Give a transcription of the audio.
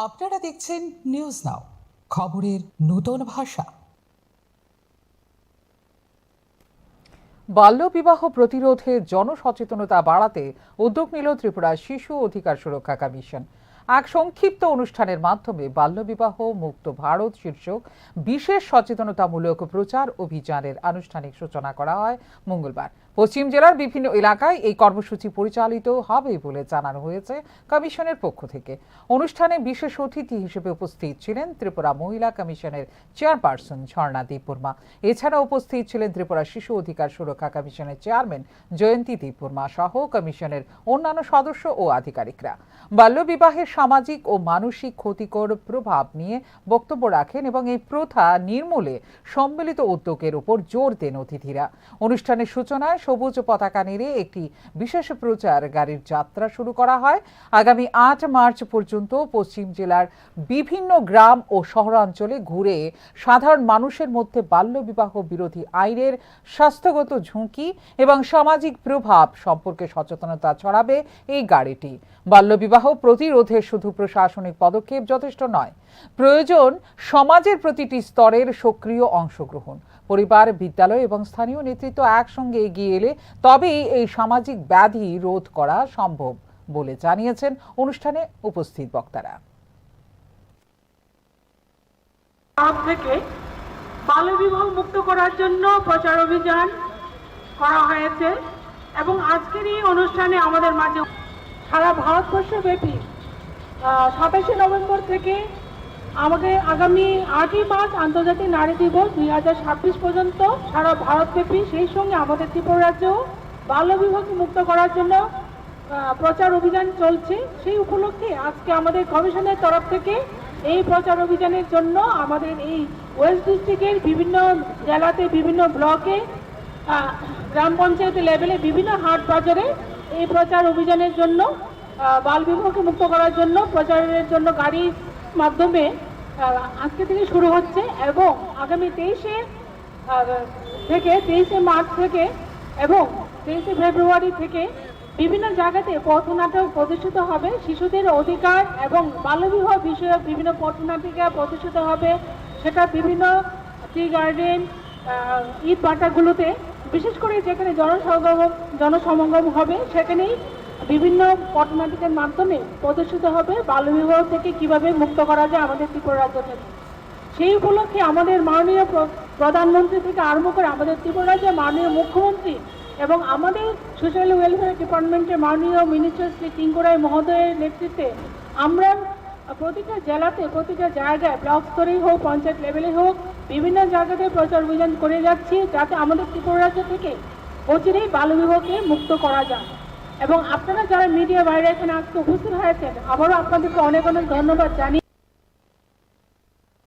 আপনারা দেখছেন news now, খবরের নতুন ভাষা। বাল্যবিবাহ প্রতিরোধে জনসচেতনতা বাড়াতে উদ্যোগ নিল ত্রিপুরা শিশু অধিকার সুরক্ষা কমিশন। এক সংক্ষিপ্ত অনুষ্ঠানের মাধ্যমে বাল্যবিবাহ মুক্ত ভারত শীর্ষক বিশেষ সচেতনতামূলক প্রচার অভিযানের আনুষ্ঠানিক সূচনা করা হয় মঙ্গলবার। পশ্চিম জেলার বিভিন্ন এলাকায় এই কর্মসূচি পরিচালিত হবে বলে জানানো হয়েছে কমিশনের পক্ষ থেকে। অনুষ্ঠানে বিশেষ অতিথি হিসেবে উপস্থিত ছিলেন ত্রিপুরা মহিলা কমিশনের চেয়ারপারসন ঝর্ণা দেববর্মা। এছাড়া উপস্থিত ছিলেন ত্রিপুরা শিশু অধিকার সুরক্ষা কমিশনের চেয়ারম্যান জয়ন্তী দেববর্মা সহ কমিশনের অন্যান্য সদস্য ও আধিকারিকরা। বাল্যবিবাহের সামাজিক ও মানসিক ক্ষতিকর প্রভাব নিয়ে বক্তব্য রাখেন এবং এই প্রথা নির্মূলে সম্মিলিত উদ্যোগের উপর জোর দেন অতিথিরা। অনুষ্ঠানের সূচনায় সবুজ পতাকা নেড়ে একটি বিশেষ প্রচার গাড়ির যাত্রা শুরু করা হয়। আগামী ৮ মার্চ পর্যন্ত পশ্চিম জেলার বিভিন্ন গ্রাম ও শহরাঞ্চলে ঘুরে সাধারণ মানুষের মধ্যে বাল্যবিবাহ বিরোধী আইনের স্বাস্থ্যগত ঝুঁকি এবং সামাজিক প্রভাব সম্পর্কে সচেতনতা ছড়াবে এই গাড়িটি। বাল্যবিবাহ প্রতিরোধে শুধু প্রশাসনিক পদক্ষেপ যথেষ্ট নয়, প্রয়োজন সমাজের প্রতিটি স্তরের সক্রিয় অংশগ্রহণ। পরিবার, বিদ্যালয় এবং স্থানীয় নেতৃত্ব একসঙ্গে এগিয়ে এলে তবেই এই সামাজিক ব্যাধি রোধ করা সম্ভব বলে জানিয়েছেন অনুষ্ঠানে উপস্থিত বক্তারা। থেকে বাল্যবিবাহ মুক্ত করার জন্য প্রচার অভিযান করা হয়েছে এবং আজকের এই অনুষ্ঠানে আমাদের মাঝে সারা ভারতবর্ষ ব্যাপী 27শে নভেম্বর থেকে আমাদের আগামী 8ই মার্চ আন্তর্জাতিক নারী দিবস 2026 পর্যন্ত সারা ভারতব্যাপী, সেই সঙ্গে আমাদের ত্রিপুরা রাজ্যেও বাল্যবিবাহ মুক্ত করার জন্য প্রচার অভিযান চলছে। সেই উপলক্ষে আজকে আমাদের কমিশনের তরফ থেকে এই প্রচার অভিযানের জন্য আমাদের এই ওয়েস্ট ডিস্ট্রিক্টের বিভিন্ন জেলাতে, বিভিন্ন ব্লকে, গ্রাম পঞ্চায়েত লেভেলে, বিভিন্ন হাট বাজারে এই প্রচার অভিযানের জন্য বাল্যবিবাহকে মুক্ত করার জন্য প্রচারের জন্য গাড়ির মাধ্যমে আজকে থেকে শুরু হচ্ছে এবং আগামী 23শে মার্চ থেকে এবং 23শে ফেব্রুয়ারি থেকে বিভিন্ন জায়গাতে পথনাটক প্রদর্শিত হবে। শিশুদের অধিকার এবং বাল্যবিবাহ বিষয়ক বিভিন্ন পথনাটিকা প্রদর্শিত হবে। সেটা বিভিন্ন টি গার্ডেন, ঈদ বাটাগুলোতে, বিশেষ করে যেখানে জনসমাগম হবে সেখানেই বিভিন্ন পথনাটিকার মাধ্যমে প্রদর্শিত হবে বাল্যবিবাহ থেকে কিভাবে মুক্ত করা যায় আমাদের ত্রিপুরা রাজ্য থেকে। সেই উপলক্ষে আমাদের মাননীয় প্রধানমন্ত্রী থেকে আরম্ভ করে আমাদের ত্রিপুরা রাজ্যের মাননীয় মুখ্যমন্ত্রী এবং আমাদের সোশ্যাল ওয়েলফেয়ার ডিপার্টমেন্টের মাননীয় মিনিস্টার শ্রী টিঙ্কুরাই মহোদয়ের নেতৃত্বে আমরা প্রতিটা জেলাতে, প্রতিটা জায়গায়, ব্লক স্তরেই হোক, পঞ্চায়েত লেভেলে হোক, বিভিন্ন জায়গাতে প্রচার অভিযান করে যাচ্ছি যাতে আমাদের ত্রিপুরা রাজ্য থেকে অচিরেই বাল্যবিবাহকে মুক্ত করা যায়। এবং আপনারা যারা মিডিয়া বাইরে এখানে আজকে উপস্থিত হয়েছেন, আবারও আপনাদেরকে অনেক অনেক ধন্যবাদ জানিয়ে